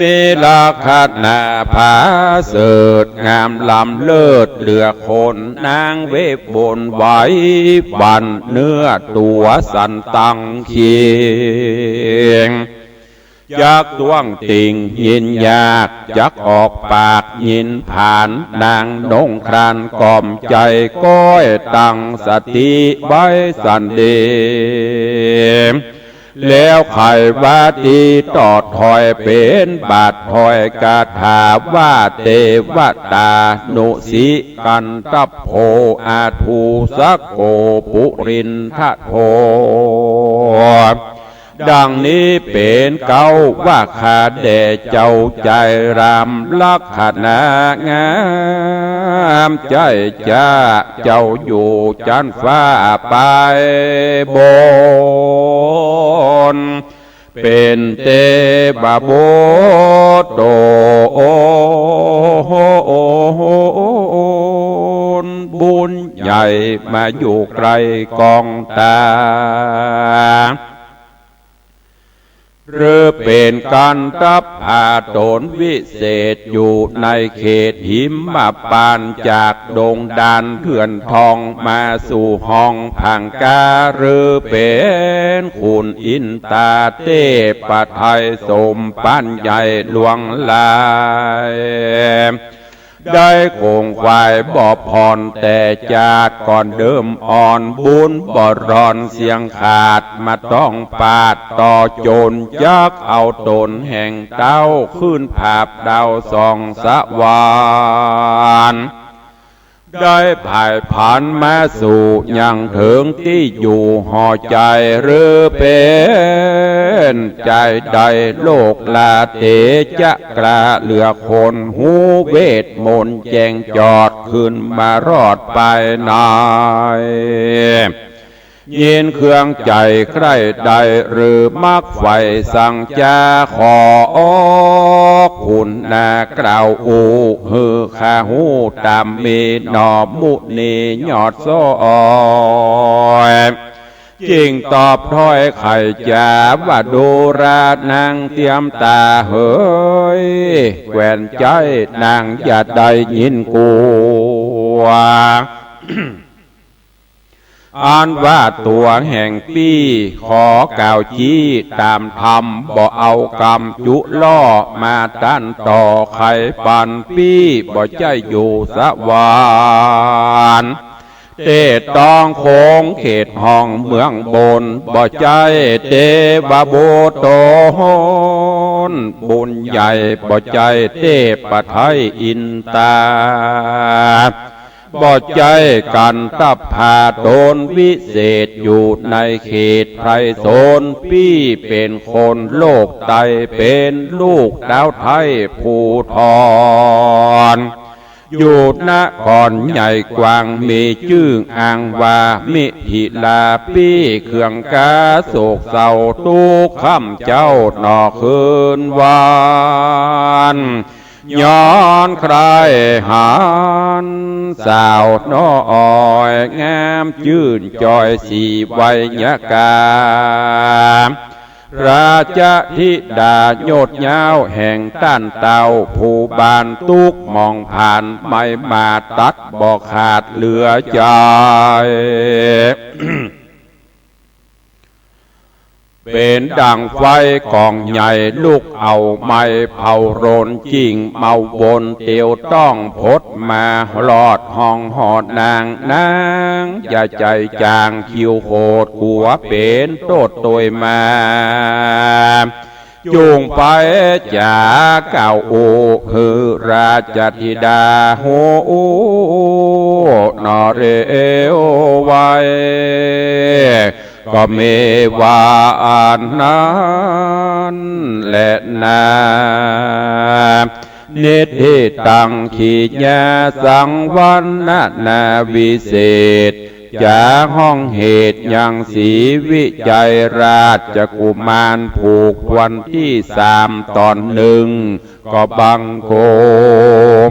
มีราคาหน้าผาเสดงามลำเลิศเหลือคนนางเวบบนไหวบันเนื้อตัวสันตังเคียงอยากตวงติ่งยินยากจักออกปากยินผ่านนางนงครานกล่อมใจก้อยตั้งสติไว้สันเดแล้วไขว่าตีตอดถอยเป็นบาดถอยกาถาว่าเทวตานุสิกันตับโพอาทูสักโกปุรินทะโทดังนี้เป็นเก้าว่าขาแด่เจ้าใจรำลักขณะงามใจจ้าเจ้าอยู่จันฟ้าไปบนเป็นเตบะโบโตบุญใหญ่มาอยู่ไกลกองตาหรือเป็นการรับอาตนวิเศษอยู่ในเขตหิมพานต์จากดงดานเถื่อนทองมาสู่ห้องพังกาหรือเป็นคุณอินตาเทพไทยสมปั้นใหญ่หลวงลายได้คงควายบอบพรแต่จากก่อนเดิมอ่อนบุญบอรอนเสียงขาดมาต้องปาดต่อโจรยักเอาตนแห่งเต้าขึ้นภาพดาวส่องสวรรค์ได้ผ่ายผ่านมาสู่ยังถึงที่อยู่ห่อใจหรือเป็นใจใดโลกลาเตจะกล้าเหลือคนหูเวทมนต์แจงจอดขึ้นมารอดไปหน่อยยินเครื่องใจใครใดหรือมักไฟสั่งจาขอคุณนากล่าวอูฮือข้าหูตามมีหนอมุนียอดโซ จริงตอบถ้อยไข่จ๋าว่าดูรานางเตรียมตาเฮ้ยแกวนใจนางอย่าได้ยินกูอ่านว่าตัวแห่งปีขอกล่าวชี้ตามธรรมบ่เอากรรมจุล่อมาต้านต่อไข่ปันปีบ่ใจอยู่สวรรค์เตตองโคงเขตห้องเมืองบนบ่ใจเตบาโบโตโหนบุญใหญ่บ่ใจเตปะไทยอินตาบ่ใจกันตับผาโตนวิเศษอยู่ในเขตไพรโซนปี้เป็นคนโลกไตเป็นลูกดาวไทยภูทรอยู่นครใหญ่กว้างมีชื่ออ่างว่ามิถิลาปี้เครื่องกาโศกเศร้าทุกค่ำเจ้าหนอคืนวานย้อนใครหานสาวน้อยงามจื่นจอยสีไวยกามราชธิดาโยดยาวแห่งต้านเต่าผู้บานตุกมองผ่านไม่มาตัดบอกขาดเหลือใจ เป็นดังไฟกองใหญ่ลูกเอาไม้เผาโรนจริงเมาบนเตียวต้องพดมาหลอดห้องหอดนางอย่าใจจางคิวโคดกัวเป็นโตดตวยมาจูงไปจากเก่าโอคือราชธิดาโหนอเรโอไวก็เมวานนั้นและนาเนติตังขีญาสังวันนาวิเศษจากห้องเหตุยังสีวิจัยราชกุมารผูกวันที่3 ตอน 1ก็บังโค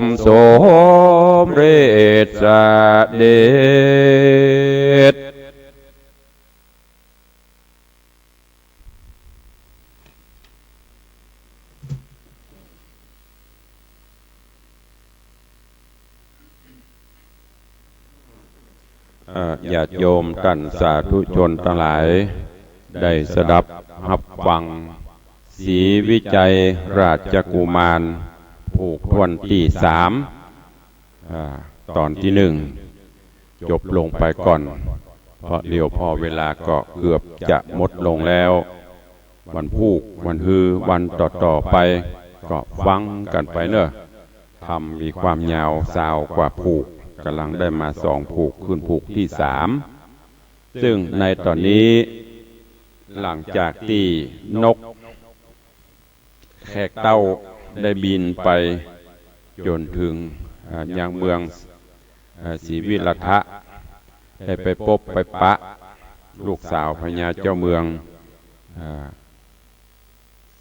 มสมเรศเดชญาติโยมท่านสาธุชนทั้งหลายได้สดับรับฟังศรีวิจัยราชกุมารผูกวันที่3 ตอนที่ 1จบลงไปก่อนเพราะเดี๋ยวพอเวลาก็เกือบจะหมดลงแล้ววันผูกวันฮือวันต่อไปก็ฟังกันไปเนอะทำมีความยาวสาวกว่าผูกกำลังได้มา2 ผูกขึ้นผูกที่ 3ซึ่งในตอนนี้หลังจากที่นกแขกเต้าได้บินไปจนถึงยังเมืองศรีวิรัตะได้ไปพบไปปะลูกสาวพญาเจ้าเมือง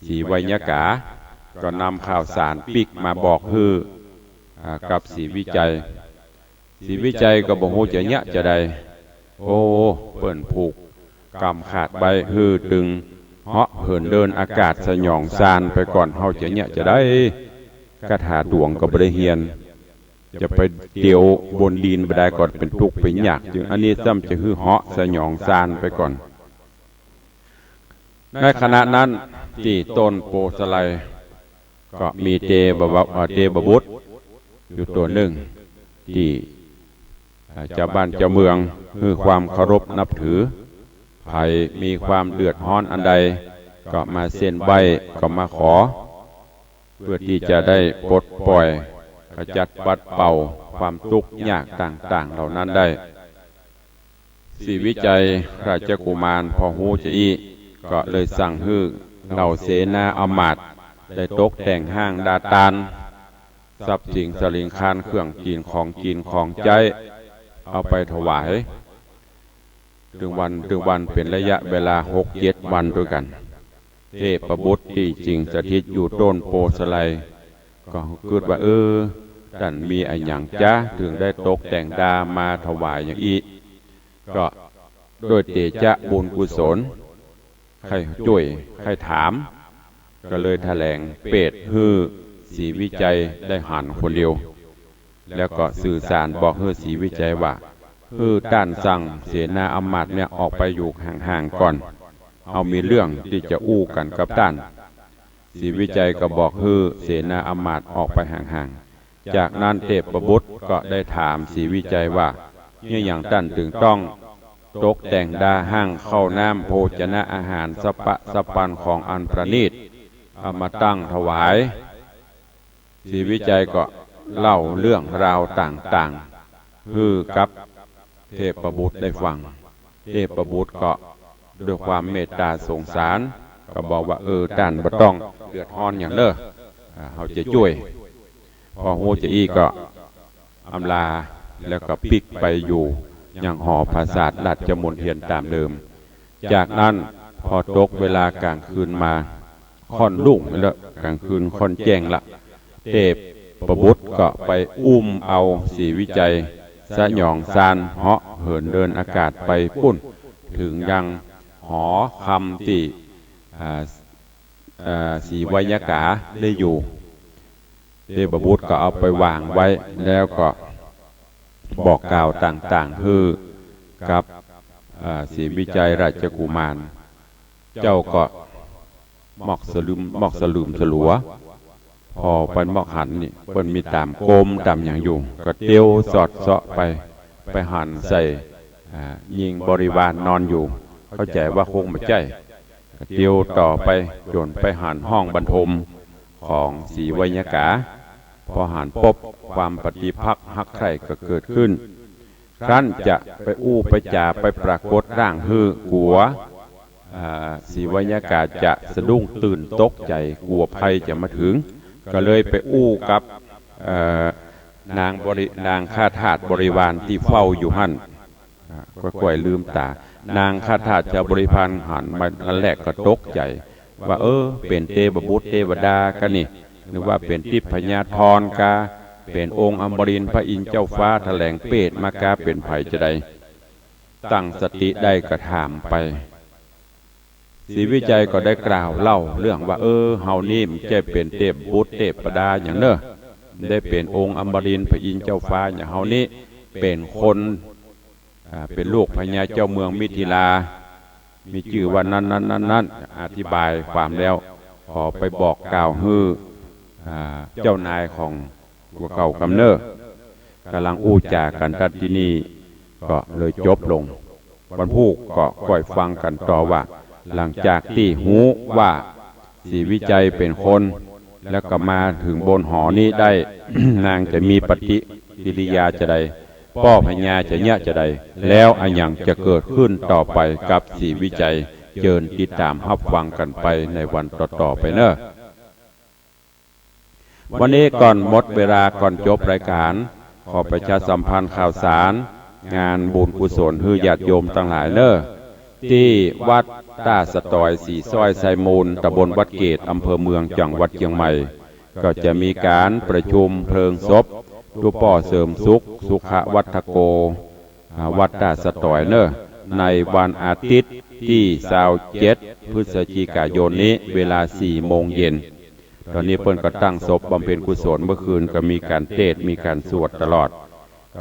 ศรีไวยกาก็นำข่าวสารปิกมาบอกฮือกับศรีวิจัยศรีวิจัยก็บอกโหจะเนี้ยจะได้โอ้เปิ่นผูกกำขาดใบฮือตึงเหาะเหินเดินอากาศสยองซานไปก่อนเฮาจะเนี้ยจะได้กระถาดวงก็บ่ได้เฮียนจะไปเตียวบนดินบ่ได้ก่อนเป็นทุกข์เป็นยากจึงอันนี้ซ้ำจะฮือเหาะสยองซานไปก่อนในขณะนั้นที่ต้นโพสไลก็มีเตบบุตรอยู่ตัวหนึ่งที่เจ้าบ้านเจ้าเมืองคือความเคารพนับถือภัยมีความเดือดร้อนอันใดก็มาเส้นใบก็มาขอเพื่อที่จะได้ปลดปล่อยขจัดปัดเป่าความทุกข์ยากต่างๆเหล่านั้นได้ศรีวิจัยราชกุมารพอฮู้จะอีก็เลยสั่งฮื้อเหล่าเสนาอมาตย์ได้ตกแต่งห้างดาตานทรัพย์สินสลิงคานเครื่องกินของใจเอาไปถวายถึงวันเป็นระยะเวลา 6-7 วันด้วยกันเทพบุตรที่จริงสถิตอยู่ต้นโพสไลก็เกิดว่าท่านมีอะไรอย่างจ้าถึงได้ตกแต่งดามาถวายอย่างอีก็ โดยเตจะบุญกุศลใครช่วยใครถามก็เลยแถลงเปรตฮือศรีวิจัยได้หันคนเดียวแล้วก็สื่อสารบอกฮือศรีวิจัยว่าฮือด้านสั่งเสนาอำมาตย์เนี่ยออกไปอยู่ห่างๆก่อนเอามีเรื่องที่จะอู้กันกับด้านศรีวิจัยก็บอกฮือเสนาอำมาตย์ออกไปห่างๆจากนั้นเทพบุตรก็ได้ถามศรีวิจัยว่าเนี่ยอย่างด้านถึงต้องตกแต่งดาห้างเข้าน้ำโภชนะอาหารสปะสปันของอันประณีตเอามาตั้งถวายศรีวิจัยก็เล่าเรื่องราวต่างๆคือกับเทพบุตรได้ฟังเทพบุตรก็ด้วยความเมตตาสงสารก็บอกว่าด้านบ่ต้องเดือดร้อนอย่างเด้อเขาจะช่วยพอโฮจะอีก็อำลาแล้วก็ปิกไปอยู่อย่างหอปราสาทราชมณฑลตามเดิมจากนั้นพอตกเวลากลางคืนมาค่อนรุ่งแล้วกลางคืนค่อนแจ้งละเทพบุตรก็ไปอุ้มเอาศรีวิจัยสยองซานเหาะเหินเดินอากาศไปปุ้นถึงยังหอคำที่ศรีวยกาได้อยู่เทพบุตรก็เอาไปวางไว้แล้วก็บอกกล่าวต่างๆคือกับศรีวิจัยราชกุมารเจ้าก็หมอกสลืมสลัวพอปันหมอกหันนี่เปิ้นมีตามโกมตามอย่างอยู่ก็เตียวสอดเสาะไปหันใส่ยิงบริวารนอนอยู่เข้าใจว่าคงไม่ใช่ก็เตียวต่อไปจนไปหันห้องบรรทมของศรีวยกาพอหันปบความปฏิภักษ์ฮักใคร่ก็เกิดขึ้นครั้นจะไปอู้ไปจ่าไปปรากฏร่างฮือกัวศรีวยกาจะสะดุ้งตื่นตกใจกลัวภัยจะมาถึงก็เลยไปอู้กับนางข้าทาสบริวารที่เฝ้าอยู่หั่นค่อยๆลืมตานางข้าทาสจะบริพารหันมาอันแรกก็ตกใจว่าเป็นเทพบุตรเทวดากันนี่หรือว่าเป็นทิพยาธรกาเป็นองค์อมรินทร์พระอินทร์เจ้าฟ้าแถลงเปรตมากาเป็นไผจะใดตั้งสติได้ก็ถามไปศรีวิจัยก็ได้กล่าวเล่าเรื่องว่าเฮานี่มันจะเป็นเทพบุตรเทพดาอย่างเนอะได้เป็นองค์อมรินทร์พระอินทร์เจ้าฟ้าอย่างเฮานี้เป็นคนเป็นลูกพญาเจ้าเมืองมิถิลามีชื่อว่านั้นอธิบายความแล้วขอไปบอกกล่าวฮือเจ้านายของกัวเก่ากำเนิดกำลังอู้จากันทัดที่นี่ก็เลยจบลงวันพูกก็ค่อยฟังกันต่อว่าหลังจากที่หูว่าศรีวิจัยเป็นคนแล้วก็มาถึงบนหอนี้ได้ นางจะมีปฏิกิริยาจะใดป้อพญาจะจะใดแล้วอันยังจะเกิดขึ้นต่อไปกับศรีวิจัยเชิญติดตามรับฟังกันไปในวันต่อไปเนอะวันนี้ก่อนหมดเวลาก่อนจบรายการขอประชาสัมพันธ์ข่าวสารงานบุญกุศลฮือญาติโยมทั้งหลายเนอะที่วัดต้าสตอยสีซอยไซมูลตำบลวัดเกตอำเภอเมืองจังหวัดเชียงใหม่ก็จะมีการประชุมเพลิงศพรูปป่อเสริมสุขวัฒโกวัดต้าสตอยเนอะในวันอาทิตย์ที่27 พฤศจิกายนนี้เวลา 4 โมงเย็นตอนนี้เพิ่นก็ตั้งศพบำเพ็ญกุศลเมื่อคืนก็มีการเทศน์มีการสวดตลอด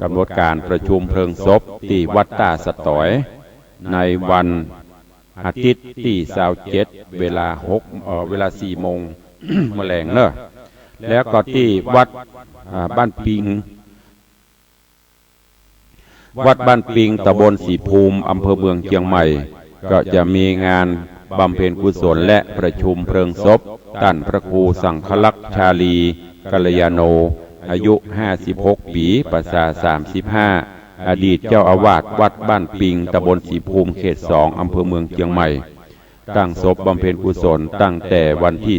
กำหนดการประชุมเพลิงศพที่วัดต้าสตอยในวันอาทิตย์ที่27เวลา 4 โมง แมลงเนอะแล้วก็ที่วัดบ้านปิงตำบลศรีภูมิอำเภอเมืองเชียงใหม่ก็จะมีงานบำเพ็ญกุศลและประชุมเพลิงศพท่านพระครูสังฆลักษณ์ชาลีกัลยาโนอายุ56 ปีพรรษา35อดีตเจ้าอาวาสวัดบ้านปิงตำบลศรีภูมิเขต 2อำเภอเมืองเชียงใหม่ตั้งศพบำเพ็ญกุศลตั้งแต่วันที่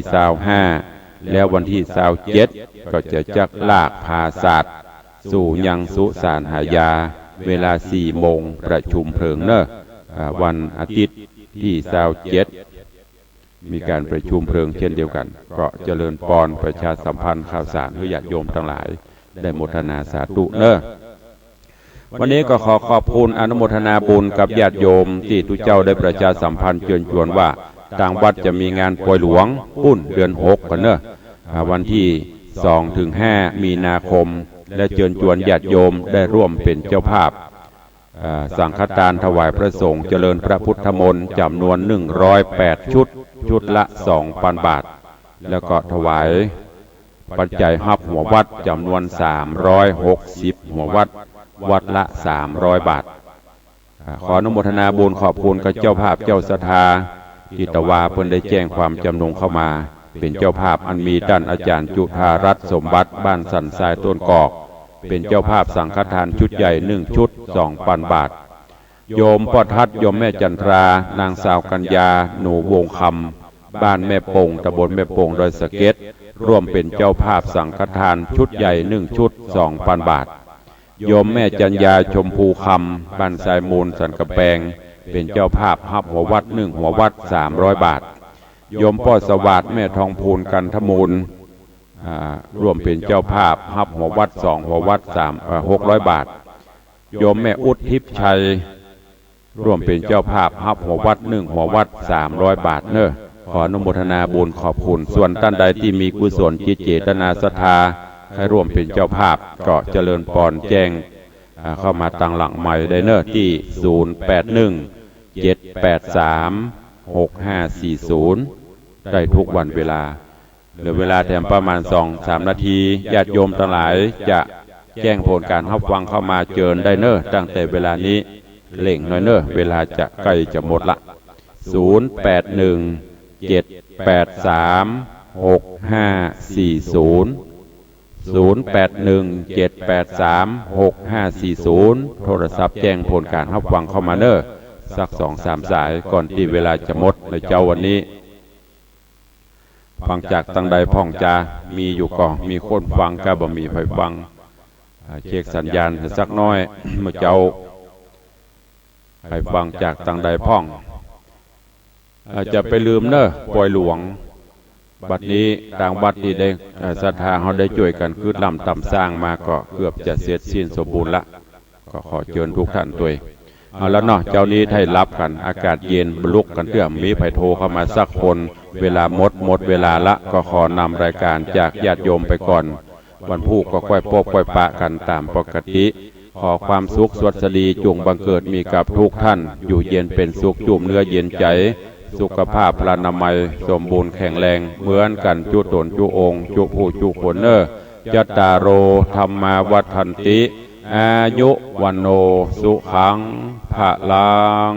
25แล้ววันที่27ก็จะจักลากพาศาสตร์สู่ยังสุสานหายาเวลา 4 โมงประชุมเพลิงเนอะวันอาทิตย์ที่27มีการประชุมเพลิงเช่นเดียวกันก็เจริญพรประชาสัมพันธ์ข่าวสารให้ญาติโยมทั้งหลายได้โมทนาสาธุเนอะ วันนี้ก็ขอขอบคุณอนุโมทนาบุญกับญาติโยมที่ทุกเจ้าได้ประชาสัมพันธ์เชิญชวนว่าทางวัดจะมีงานปล่อยหลวงปุ้นเดือน6กันเนอะวันที่2 ถึง 5 มีนาคมและเชิญชวนญาติโยมได้ร่วมเป็นเจ้าภาพสังฆทานถวายพระสงฆ์เจริญพระพุทธมนต์จำนวน108ชุดชุดละ 2,000 บาทแล้วก็ถวายปัจจัยฮับหัววัดจำนวน360หัววัดวัดละ300 บาทขออนุโมทนาบุญขอบคุณกับเจ้าภาพเจ้าศรัทธาที่ตะวาเพิ่นได้แจ้งความจำนงเข้ามาเป็นเจ้าภาพอันมีท่านอาจารย์จุฑารัตน์สมบัติบ้านสันทรายต้นกอกเป็นเจ้าภาพสังฆทานชุดใหญ่1ชุด 2,000 บาทโยมปอทัดโยมแม่จันทรานางสาวกัญญาหนูวงคำบ้านแม่ปงตำบลแม่ปงดอยสะเก็ดร่วมเป็นเจ้าภาพสังฆทานชุดใหญ่1ชุด 2,000 บาทโยมแม่จัญญาชมพูคำบ้านสายมูลสันกำแพงเป็นเจ้าภาพฮับหัววัด1หัววัด300 บาทโยมพ่อสวัสดิ์แม่ทองพูนกันทมูลร่วมเป็นเจ้าภาพฮับหัววัด2หัววัด600 บาทโยมแม่อุดทิพย์ชัยร่วมเป็นเจ้าภาพฮับหัววัด1หัววัด300 บาทเนอะขออนุโมทนาบุญขอบคุณส่วนท่านใดที่มีกุศลจิตเจตนาศรัทธาให้ร่วมเป็นเจ้าภาพก็เจริญพรแจ้งเข้ามาตั้งหลังใหม่ได้เนอะที่0817836540ได้ทุกวันเวลาเหลือเวลาแถมประมาณ 2-3 นาทีญาติโยมทั้งหลายจะแจ้งผลการรับฟังเข้ามาเจิญได้เนอะตั้งแต่เวลานี้เล่งหน่อยเนอะเวลาจะใกล้จะหมดละ0817836540โทรศัพท์แจ้งผลการรับฟังเข้ามาเนอะสัก 2-3 สายก่อนที่เวลาจะหมดในเจ้าวันนี้ฟังจากตั้งใดพ่องจามีอยู่ก่อนมีคนฟังก็บ่มีไผฟังเช็คสัญญาณสักน้อยเมื่อเจ้าไปฟังจากตั้งใดพ่องจะไปลืมเนอะปล่อยหลวงบัดนี้ต่างวัดที่ได้ศรัทธาเขาได้ช่วยกันคือลำต่ำสร้างมาก็เกือบจะเสร็จสิ้นสมบูรณ์ละก็ขอเชิญทุกท่านด้วยเอาแล้วเนาะเจ้านี้ให้รับกันอากาศเย็นบลุกกันเตื้อมมีไผโทรเข้ามาสักคนเวลาหมดเวลาละก็ขอนำรายการจากญาติโยมไปก่อนวันพุธก็ค่อยพบค่อยปะกันตามปกติขอความสุขสวัสดีจงบังเกิดมีกับทุกท่านอยู่เย็นเป็นสุขจุ่มเนื้อเย็นใจสุขภาพพลานามัยสมบูรณ์แข็งแรงเหมือนกันจุตนจุองจุผู้จุคนเนอจัตตารโอธรรมาวัฏันติอายุวันโนสุขังภะลัง